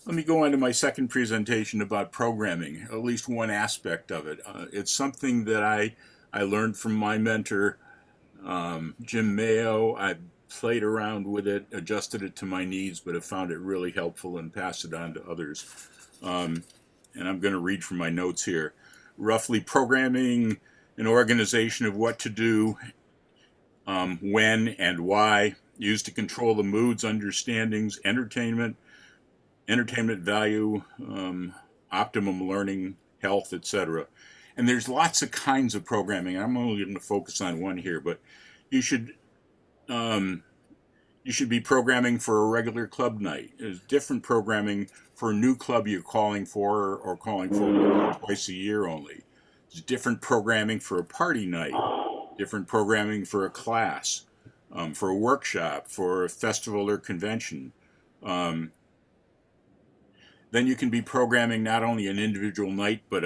Let me go on to my second presentation about programming, at least one aspect of it. It's something that I learned from my mentor, Jim Mayo. I played around with it, adjusted it to my needs, but have found it really helpful and passed it on to others. Um, and I'm going to read from my notes here. Roughly, programming an organization of what to do, when, and why, used to control the moods, understandings, entertainment value, optimum learning, health, etc. And there's lots of kinds of programming. I'm only going to focus on one here, but you should um, you should be programming for a regular club night. There's different programming for a new club you're calling for or calling for twice a year only. There's different programming for a party night, different programming for a class, for a workshop, for a festival or convention. Um, then you can be programming not only an individual night, but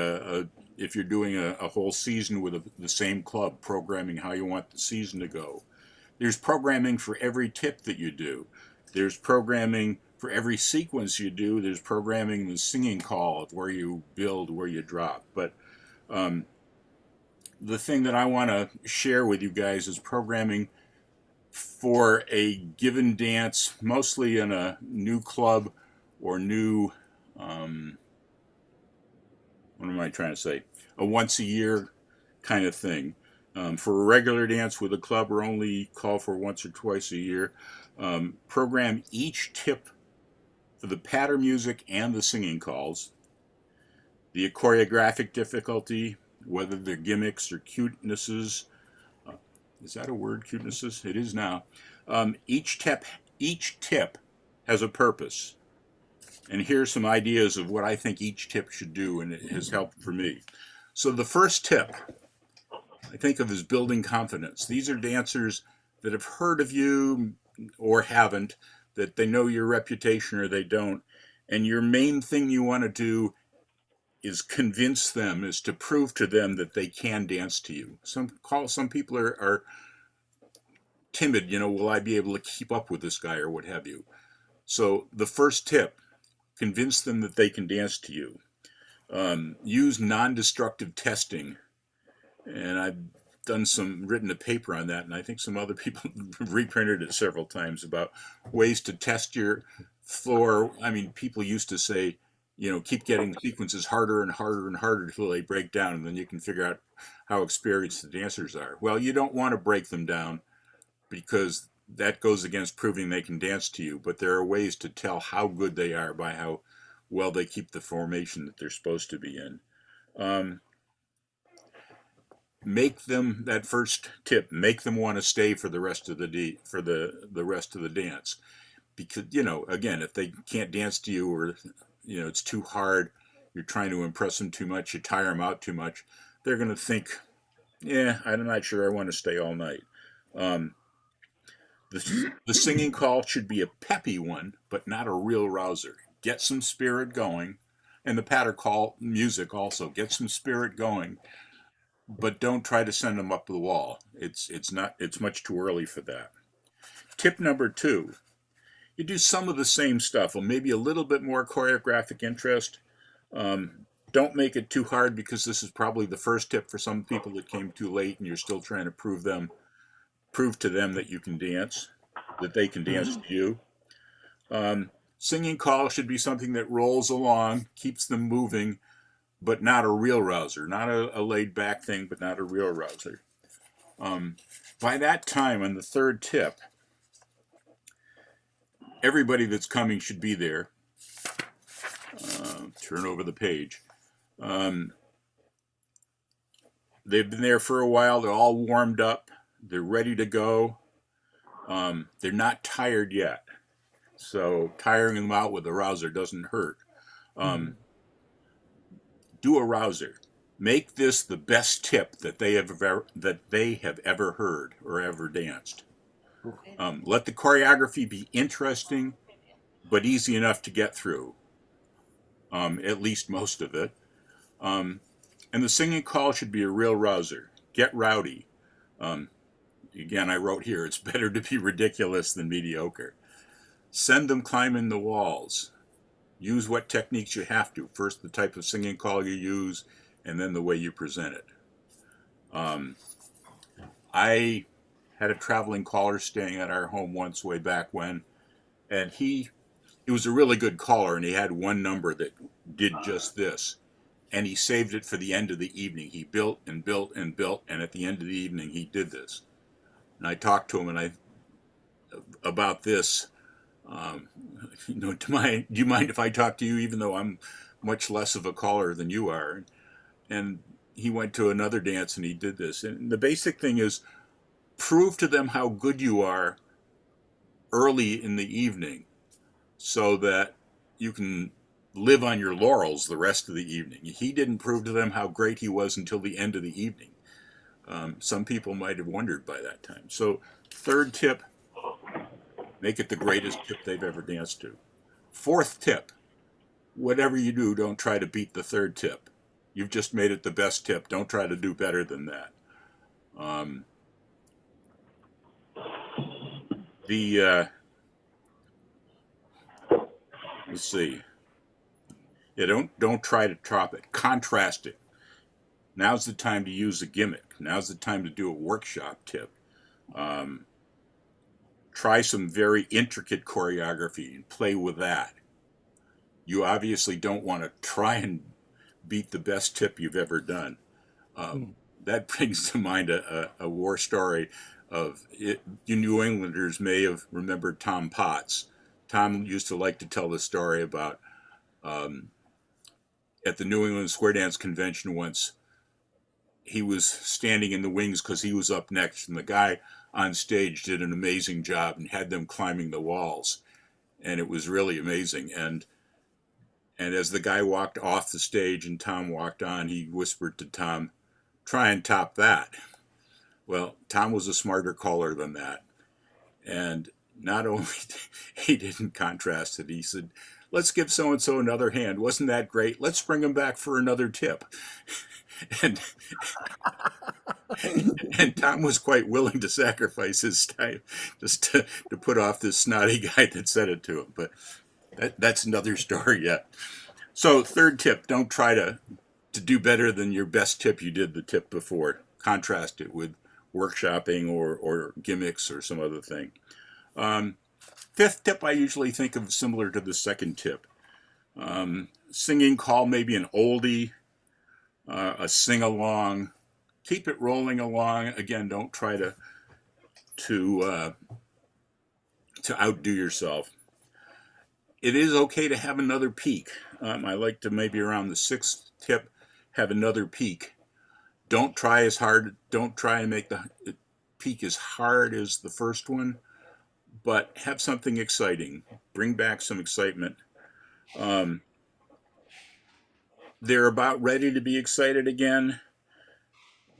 if you're doing a whole season with the same club, programming how you want the season to go. There's programming for every tip that you do. There's programming for every sequence you do. There's programming the singing call of where you build, where you drop. But um, the thing that I want to share with you guys is programming for a given dance, mostly in a new club or new um, what am I trying to say? A once a year kind of thing. For a regular dance with a club, or only call for once or twice a year. Program each tip for the patter music and the singing calls, the choreographic difficulty, whether they're gimmicks or cutenesses. Uh, is that a word, cutenesses? It is now. Each tip has a purpose. And here's some ideas of what I think each tip should do, and it has helped for me. So the first tip I think of as building confidence. These are dancers that have heard of you or haven't, that they know your reputation or they don't. And your main thing you want to do is convince them, is to prove to them that they can dance to you. Some people are timid, will I be able to keep up with this guy or what have you. So the first tip, convince them that they can dance to you. Use non-destructive testing, and I've written a paper on that, and I think some other people reprinted it several times about ways to test your floor. I mean, people used to say, keep getting sequences harder and harder and harder until they break down, and then you can figure out how experienced the dancers are. Well, you don't want to break them down because that goes against proving they can dance to you, but there are ways to tell how good they are by how well they keep the formation that they're supposed to be in. Um, Make them, that first tip, make them want to stay for the rest of the rest of the dance, because again, if they can't dance to you, or it's too hard, you're trying to impress them too much, you tire them out too much, they're going to think, yeah, I'm not sure I want to stay all night. um, the singing call should be a peppy one, but not a real rouser. Get some spirit going. And the patter call music also, get some spirit going, but don't try to send them up the wall. It's much too early for that. Tip number two, you do some of the same stuff, or maybe a little bit more choreographic interest. Don't make it too hard, because this is probably the first tip for some people that came too late and you're still trying to prove to them that you can dance, that they can dance to you. Singing call should be something that rolls along, keeps them moving, but not a real rouser, not a laid back thing, but not a real rouser. Um, by that time, on the third tip, everybody that's coming should be there. Turn over the page. Um, they've been there for a while. They're all warmed up. They're ready to go. They're not tired yet. So tiring them out with a rouser doesn't hurt. Um, do a rouser. Make this the best tip that they have ever heard or ever danced. Let the choreography be interesting, but easy enough to get through. At least most of it. Um, and the singing call should be a real rouser. Get rowdy. Um, Again, I wrote here, it's better to be ridiculous than mediocre. Send them climbing the walls. Use what techniques you have to. First, the type of singing call you use, and then the way you present it. Um, I had a traveling caller staying at our home once way back when, and he was a really good caller, and he had one number that did just this. And he saved it for the end of the evening. He built and built and built, and at the end of the evening, he did this. And I talked to him, and I about this. Um, do you mind if I talk to you, even though I'm much less of a caller than you are? And he went to another dance and he did this. And the basic thing is prove to them how good you are early in the evening so that you can live on your laurels the rest of the evening. He didn't prove to them how great he was until the end of the evening. Some people might have wondered by that time. So, third tip, make it the greatest tip they've ever danced to. Fourth tip, whatever you do, don't try to beat the third tip. You've just made it the best tip. Don't try to do better than that. Um, the let's see. Yeah, don't try to top it. Contrast it. Now's the time to use a gimmick. Now's the time to do a workshop tip. Um, Try some very intricate choreography and play with that. You obviously don't want to try and beat the best tip you've ever done. Mm. That brings to mind a war story of it. You New Englanders may have remembered Tom Potts. Tom used to like to tell the story about um, at the New England Square Dance Convention once. He was standing in the wings because he was up next, and the guy on stage did an amazing job and had them climbing the walls, and it was really amazing. And as the guy walked off the stage and Tom walked on, he whispered to Tom, "Try and top that." Well, Tom was a smarter caller than that. And not only he didn't contrast it, he said, "Let's give so and so another hand. Wasn't that great? Let's bring him back for another tip." and and Tom was quite willing to sacrifice his time just to put off this snotty guy that said it to him. But that's another story yet. So third tip: don't try to do better than your best tip you did the tip before. Contrast it with workshopping or gimmicks or some other thing. Um, Fifth tip I usually think of similar to the second tip. Singing call, maybe an oldie, a sing along. Keep it rolling along. Again, don't try to uh, to outdo yourself. It is okay to have another peak. I like to maybe around the sixth tip have another peak. Don't try as hard. Don't try and make the peak as hard as the first one, but have something exciting. Bring back some excitement. Um, they're about ready to be excited again.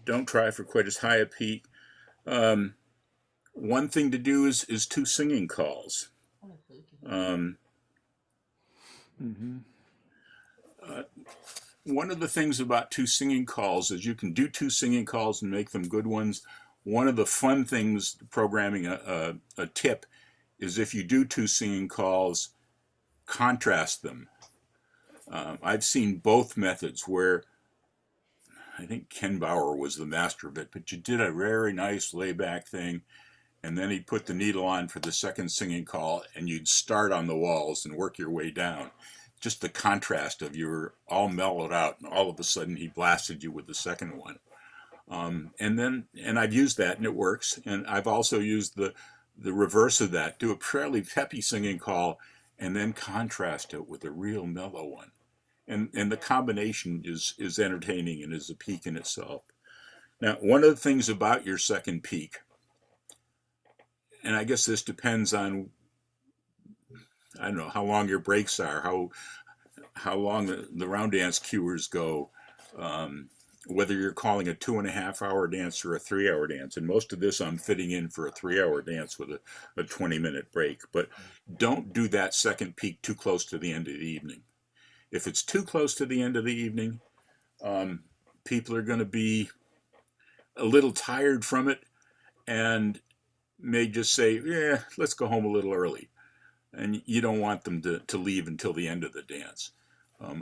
Don't try for quite as high a peak. Um, One thing to do is two singing calls. Um, Mm-hmm. uh, One of the things about two singing calls is you can do two singing calls and make them good ones. One of the fun things programming a tip is if you do two singing calls, contrast them. I've seen both methods where I think Ken Bauer was the master of it, but you did a very nice layback thing, and then he'd put the needle on for the second singing call, and you'd start on the walls and work your way down. Just the contrast of you were all mellowed out, and all of a sudden he blasted you with the second one. And I've used that, and it works. And I've also used the reverse of that, do a fairly peppy singing call, and then contrast it with a real mellow one. And the combination is entertaining and is a peak in itself. Now, one of the things about your second peak, and I guess this depends on, I don't know, how long your breaks are, how long the round dance cuers go, um, whether you're calling a 2.5 hour dance or a 3 hour dance. And most of this I'm fitting in for a 3 hour dance with a 20-minute break. But don't do that second peak too close to the end of the evening. If it's too close to the end of the evening, um, people are going to be a little tired from it and may just say, "Yeah, let's go home a little early." and you don't want them to leave until the end of the dance.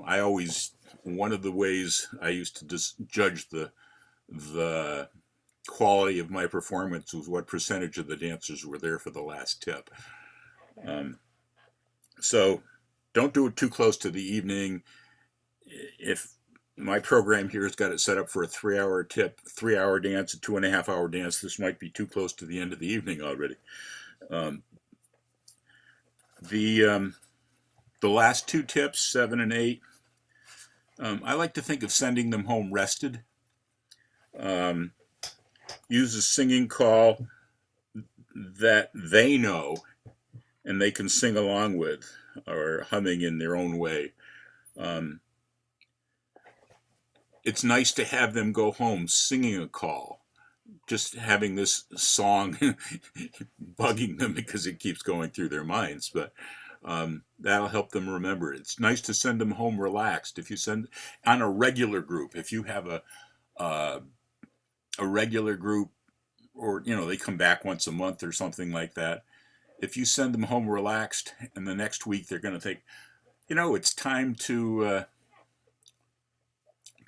I always, one of the ways I used to just judge the quality of my performance was what percentage of the dancers were there for the last tip. Um, so don't do it too close to the evening. If my program here has got it set up for a 3 hour tip, 3 hour dance, a 2.5 hour dance, this might be too close to the end of the evening already. Um, the the last two tips, 7 and 8, I like to think of sending them home rested. Um, use a singing call that they know and they can sing along with or humming in their own way. Um, it's nice to have them go home singing a call, just having this song bugging them because it keeps going through their minds. But that'll help them remember. It's nice to send them home relaxed. If you send on a regular group, if you have uh, a regular group, or they come back once a month or something like that. If you send them home relaxed, and the next week they're going to think, it's time to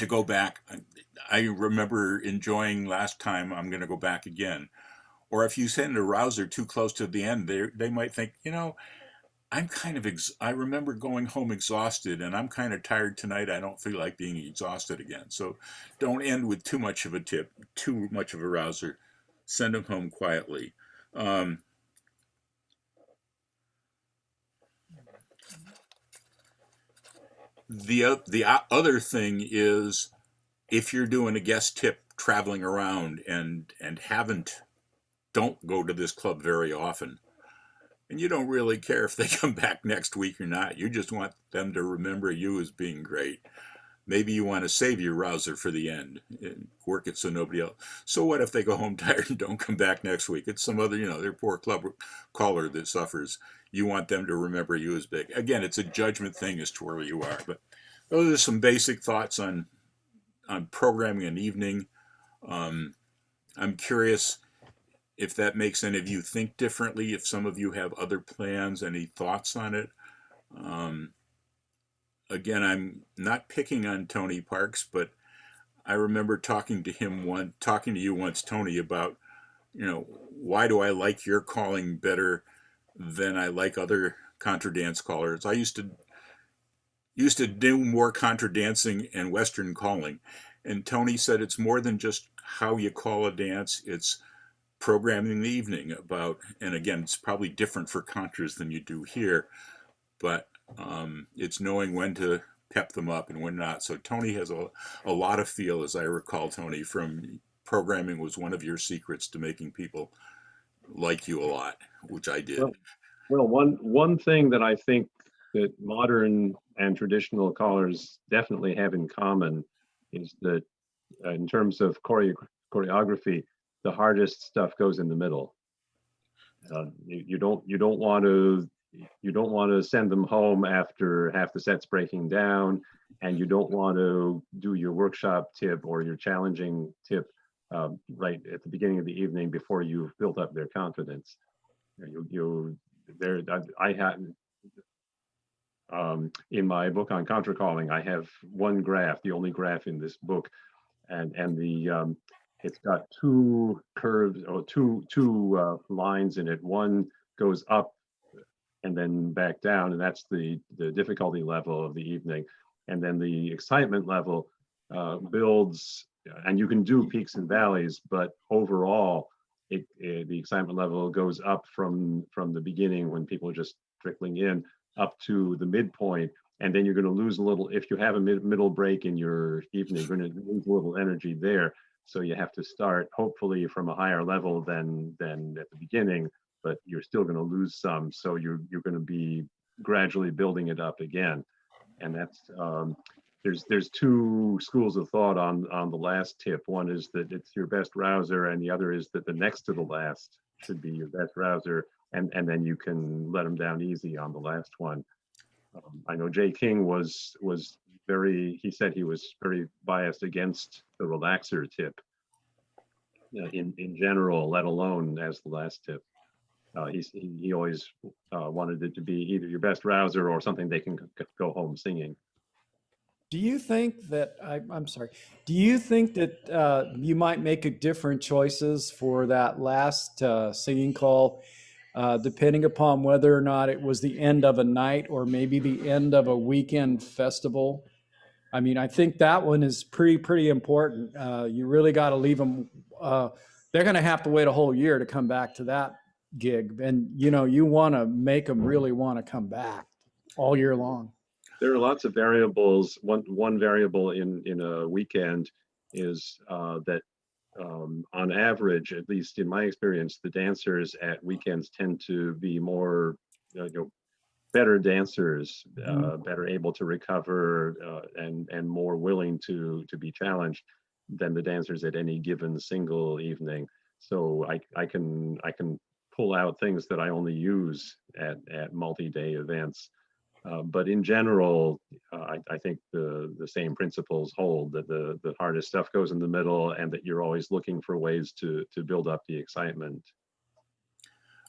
go back. I remember enjoying last time. I'm going to go back again. Or if you send a rouser too close to the end, they might think, I'm kind of. I remember going home exhausted, and I'm kind of tired tonight. I don't feel like being exhausted again. So, don't end with too much of a tip, too much of a rouser. Send them home quietly. Um, the other thing is, if you're doing a guest tip traveling around and don't go to this club very often, and you don't really care if they come back next week or not, you just want them to remember you as being great. Maybe you want to save your rouser for the end and work it so nobody else. So what if they go home tired and don't come back next week? It's some other, their poor club caller that suffers. You want them to remember you as big. Again, it's a judgment thing as to where you are. But those are some basic thoughts on programming an evening. Um, I'm curious if that makes any of you think differently. If some of you have other plans, any thoughts on it. Um, Again, I'm not picking on Tony Parks, but I remember talking to you once, Tony, about why do I like your calling better than I like other contra dance callers? I used to do more contra dancing and Western calling, and Tony said it's more than just how you call a dance; it's programming the evening about. And again, it's probably different for contras than you do here, but it's knowing when to pep them up and when not. So Tony has a lot of feel, as I recall, Tony, from programming was one of your secrets to making people like you a lot, which I did. Well, one thing that I think that modern and traditional callers definitely have in common is that in terms of choreography, the hardest stuff goes in the middle. You don't want to send them home after half the set's breaking down, and you don't want to do your workshop tip or your challenging tip right at the beginning of the evening before you've built up their confidence. You there I had in my book on contra calling, I have one graph, the only graph in this book, and the it's got two curves or two lines in it. One goes up and then back down, and that's the difficulty level of the evening. And then the excitement level builds, and you can do peaks and valleys, but overall, the excitement level goes up from the beginning when people are just trickling in up to the midpoint, and then you're going to lose a little if you have a middle break in your evening. You're going to lose a little energy there, so you have to start hopefully from a higher level than at the beginning, but you're still going to lose some. So you're going to be gradually building it up again, and that's there's two schools of thought on the last tip. One is that it's your best rouser, and the other is that the next to the last should be your best rouser, and then you can let them down easy on the last one. I know Jay King was very. He said he was very biased against the relaxer tip in general, let alone as the last tip. He always wanted it to be either your best rouser or something they can go home singing. Do you think that I'm sorry? Do you think that you might make a different choices for that last singing call, depending upon whether or not it was the end of a night or maybe the end of a weekend festival? I mean, I think that one is pretty important. You really got to leave them. They're going to have to wait a whole year to come back to that gig, and you want to make them really want to come back all year long. There are lots of variables. One variable in a weekend is that on average, at least in my experience, the dancers at weekends tend to be more better dancers, better able to recover, and more willing to be challenged than the dancers at any given single evening. So I can pull out things that I only use at multi-day events. But in general, I think the same principles hold, that the hardest stuff goes in the middle, and that you're always looking for ways to build up the excitement.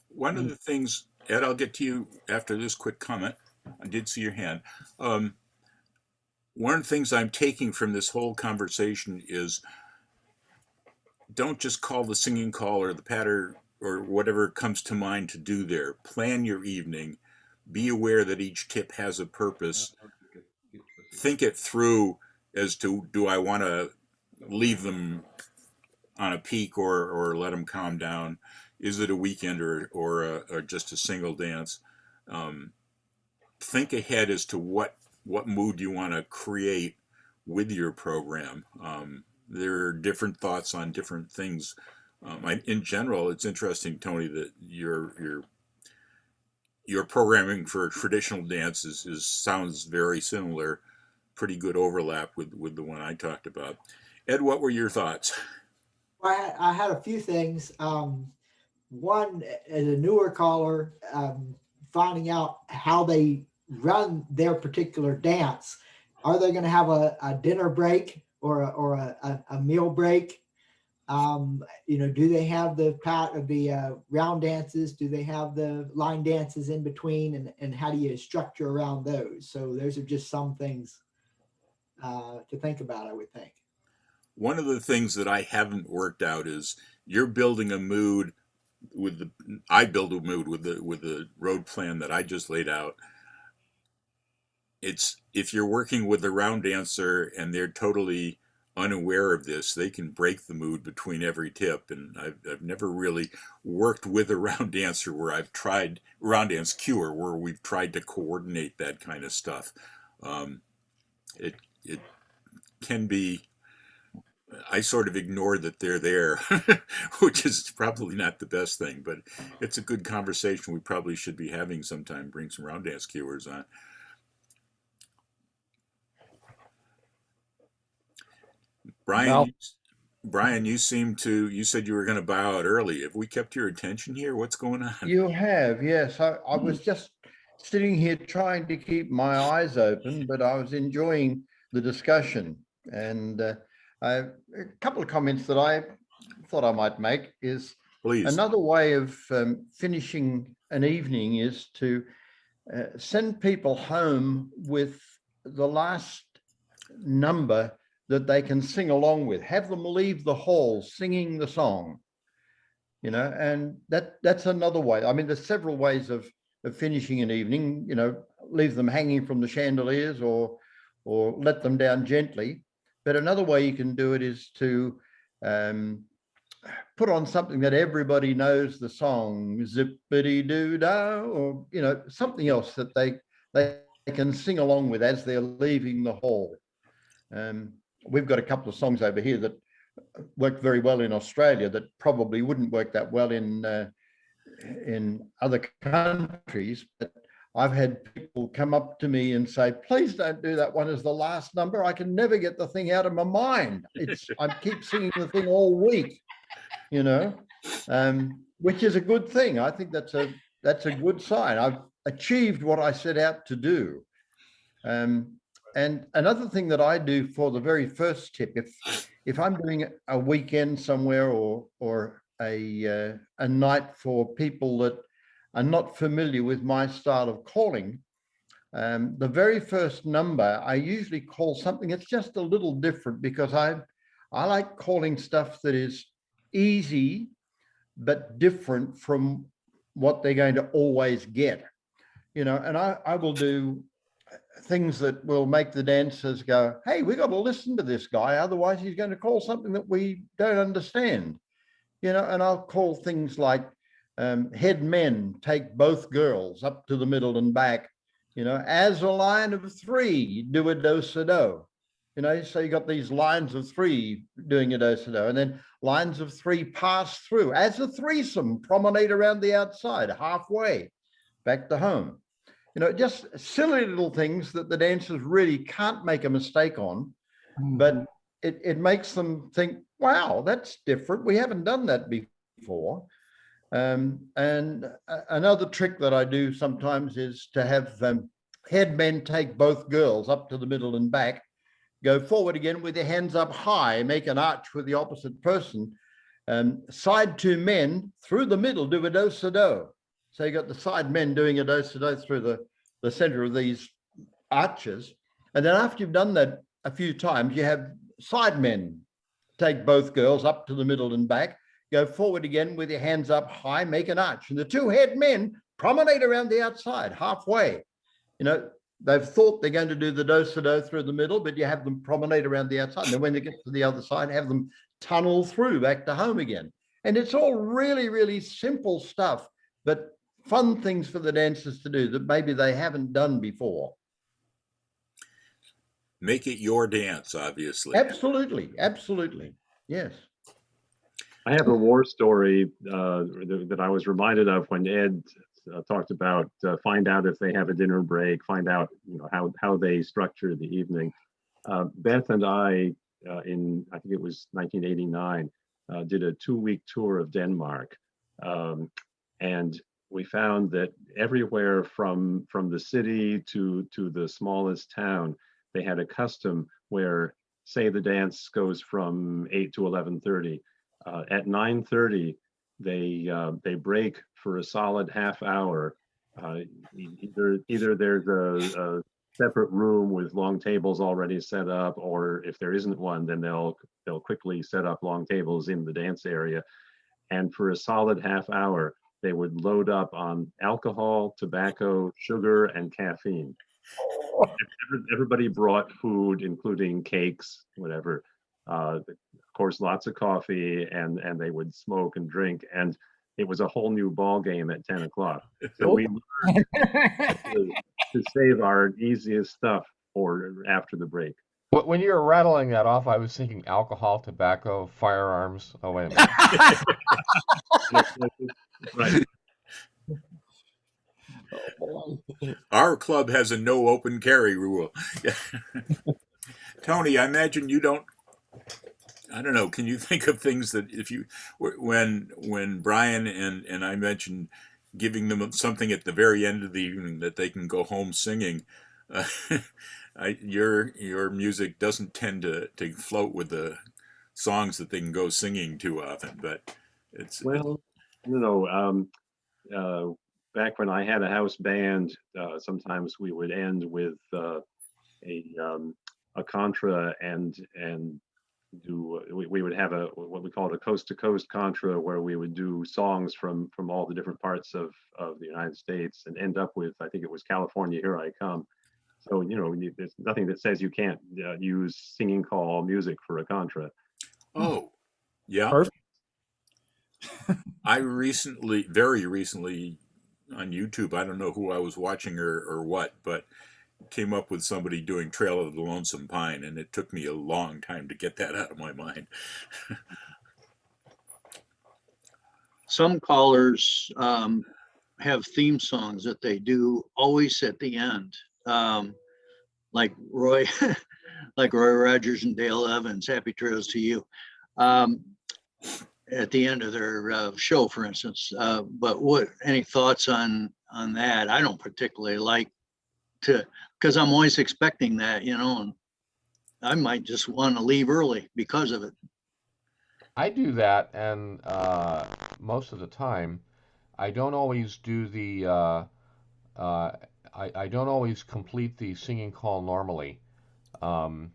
One of the things, Ed, I'll get to you after this quick comment. I did see your hand. One of the things I'm taking from this whole conversation is don't just call the singing call or the patter or whatever comes to mind to do there. Plan your evening. Be aware that each tip has a purpose. Think it through as to, do I want to leave them on a peak or let them calm down? Is it a weekend or just a single dance? Think ahead as to what mood you want to create with your program. There are different thoughts on different things. In general, it's interesting, Tony, that your programming for traditional dance sounds very similar. Pretty good overlap with the one I talked about. Ed, what were your thoughts? Well, I had a few things. One, as a newer caller, finding out how they run their particular dance. Are they going to have a dinner break or a meal break? Do they have the round dances? Do they have the line dances in between? And how do you structure around those? So those are just some things to think about, I would think. One of the things that I haven't worked out is you're building a mood I build a mood with the road plan that I just laid out. It's, if you're working with a round dancer and they're totally unaware of this, they can break the mood between every tip. And I've never really worked with a round dancer where I've tried round dance cure, where we've tried to coordinate that kind of stuff. It can be, I sort of ignore that they're there, which is probably not the best thing, but it's a good conversation we probably should be having sometime. Bring some round dance cuers on. Brian, you said you were going to bow out early. Have we kept your attention here? What's going on? You have, yes. I was just sitting here trying to keep my eyes open, but I was enjoying the discussion. And a couple of comments that I thought I might make is, Please. Another way of finishing an evening is to send people home with the last number that they can sing along with. Have them leave the hall singing the song, and that's another way. I mean, there's several ways of finishing an evening, leave them hanging from the chandeliers or let them down gently. But another way you can do it is to put on something that everybody knows the song, zippity doo dah, or something else that they can sing along with as they're leaving the hall. We've got a couple of songs over here that work very well in Australia that probably wouldn't work that well in other countries. But I've had people come up to me and say, please don't do that one as the last number. I can never get the thing out of my mind. I keep singing the thing all week, which is a good thing. I think that's a good sign. I've achieved what I set out to do. And another thing that I do for the very first tip, if I'm doing a weekend somewhere or a night for people that are not familiar with my style of calling, the very first number I usually call something that's just a little different, because I like calling stuff that is easy but different from what they're going to always get. You know, and I will do things that will make the dancers go, hey, we got to listen to this guy, otherwise he's going to call something that we don't understand. You know, and I'll call things like head men take both girls up to the middle and back, you know, as a line of three, do a do-sa-do. You know, so you got these lines of three doing a do-sa-do, and then lines of three pass through as a threesome, promenade around the outside, halfway back to home. You know, just silly little things that the dancers really can't make a mistake on, but it makes them think, wow, that's different. We haven't done that before. And another trick that I do sometimes is to have head men take both girls up to the middle and back, go forward again with your hands up high, make an arch with the opposite person. Side two men through the middle, do a do-sa-do. So you got the side men doing a do-sa-do through the center of these arches. And then after you've done that a few times, you have side men take both girls up to the middle and back, go forward again with your hands up high, make an arch. And the two head men promenade around the outside, halfway. You know, they've thought they're going to do the do-sa-do through the middle, but you have them promenade around the outside. And then when they get to the other side, have them tunnel through back to home again. And it's all really, really simple stuff, but fun things for the dancers to do that maybe they haven't done before. Make it your dance, obviously. Absolutely. Absolutely. Yes. I have a war story that I was reminded of when Ed talked about find out if they have a dinner break, find out how they structure the evening. Beth and I, I think it was 1989, did a 2-week tour of Denmark, and we found that everywhere from the city to the smallest town, they had a custom where, say, the dance goes from 8 to 11:30. At 9:30, they break for a solid half hour. Either there's a separate room with long tables already set up, or if there isn't one, then they'll quickly set up long tables in the dance area. And for a solid half hour, they would load up on alcohol, tobacco, sugar, and caffeine. Everybody brought food, including cakes, whatever. Of course, lots of coffee, and they would smoke and drink, and it was a whole new ball game at 10 o'clock. So we learned to save our easiest stuff for after the break. But when you were rattling that off, I was thinking alcohol, tobacco, firearms. Oh, wait a minute. Right. Our club has a no open carry rule. Tony, I imagine you don't. I don't know. Can you think of things that if you, when Brian and I mentioned giving them something at the very end of the evening that they can go home singing, your music doesn't tend to float with the songs that they can go singing too often, but it's back when I had a house band, sometimes we would end with a contra and we would have what we called a coast to coast contra, where we would do songs from all the different parts of the United States and end up with, I think it was California, Here I Come. So there's nothing that says you can't use singing call music for a contra. Oh, yeah. Perfect. I very recently on YouTube, I don't know who I was watching or what, but came up with somebody doing Trail of the Lonesome Pine, and it took me a long time to get that out of my mind. Some callers have theme songs that they do always at the end, like Roy Rogers and Dale Evans, Happy Trails to You, at the end of their show, for instance. But any thoughts on that? I don't particularly like to, because I'm always expecting that, and I might just want to leave early because of it. I do that, and most of the time, I don't always do the uh, I don't always complete the singing call normally. Um,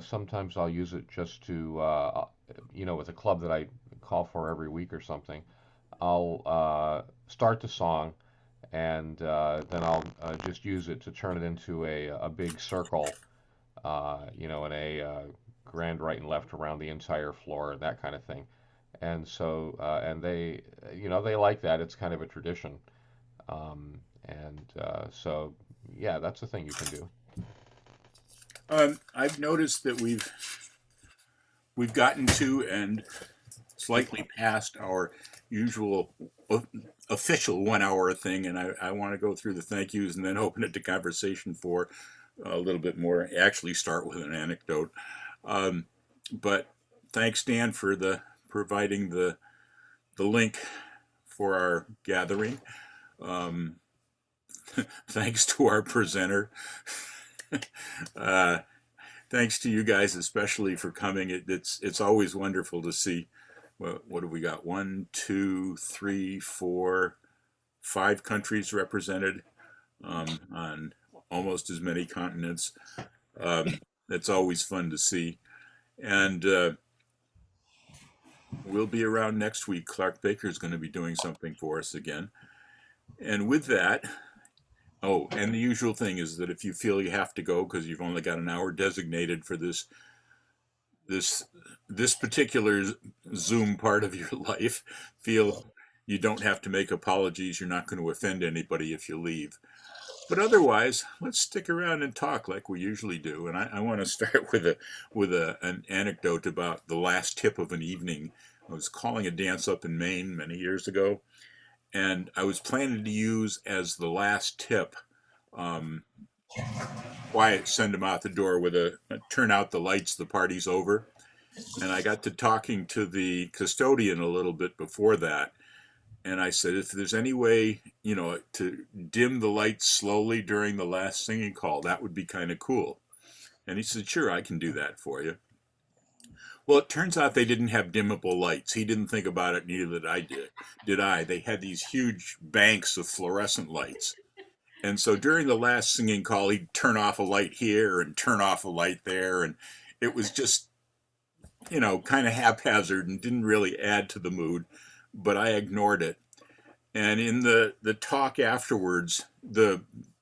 Sometimes I'll use it just to, with a club that I call for every week or something. I'll start the song and then I'll just use it to turn it into a big circle, in a grand right and left around the entire floor and that kind of thing. And so, and they like that. It's kind of a tradition. So, yeah, that's the thing you can do. I've noticed that we've gotten to and slightly past our usual official 1 hour thing, and I want to go through the thank yous and then open it to conversation for a little bit more. Actually, start with an anecdote. But thanks, Dan, for providing the link for our gathering. Thanks to our presenter. Thanks to you guys, especially for coming. It's always wonderful to see. What have we got? 1, 2, 3, 4, 5 countries represented on almost as many continents. It's always fun to see. And we'll be around next week. Clark Baker is going to be doing something for us again. And with that, and the usual thing is that if you feel you have to go because you've only got an hour designated for this particular Zoom part of your life, feel you don't have to make apologies. You're not going to offend anybody if you leave. But otherwise, let's stick around and talk like we usually do. And I want to start with an anecdote about the last tip of an evening. I was calling a dance up in Maine many years ago, and I was planning to use as the last tip, quiet, send them out the door with a turn out the lights, the party's over. And I got to talking to the custodian a little bit before that. And I said, if there's any way, to dim the lights slowly during the last singing call, that would be kind of cool. And he said, sure, I can do that for you. Well, it turns out they didn't have dimmable lights. He didn't think about it, neither did I did I. They had these huge banks of fluorescent lights. And so during the last singing call, he'd turn off a light here and turn off a light there. And it was just, kind of haphazard and didn't really add to the mood, but I ignored it. And in the talk afterwards, the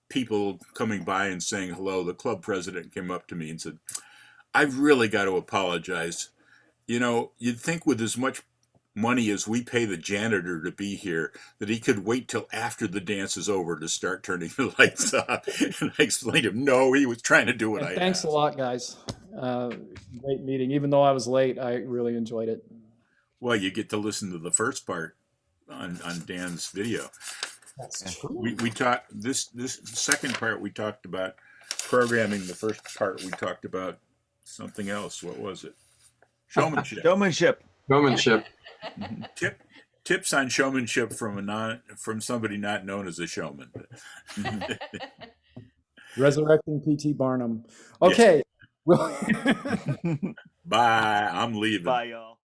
people coming by and saying hello, the club president came up to me and said, I've really got to apologize. You'd think with as much money as we pay the janitor to be here, that he could wait till after the dance is over to start turning the lights off. And I explained to him, no, he was trying to do what And I thanks asked. a lot, guys. Great meeting. Even though I was late, I really enjoyed it. Well, you get to listen to the first part on Dan's video. That's true. We talked this second part. We talked about programming. The first part we talked about something else. What was it? Showmanship. Showmanship. Tips on showmanship from somebody not known as a showman. Resurrecting P.T. Barnum. Okay. Bye. I'm leaving. Bye, y'all.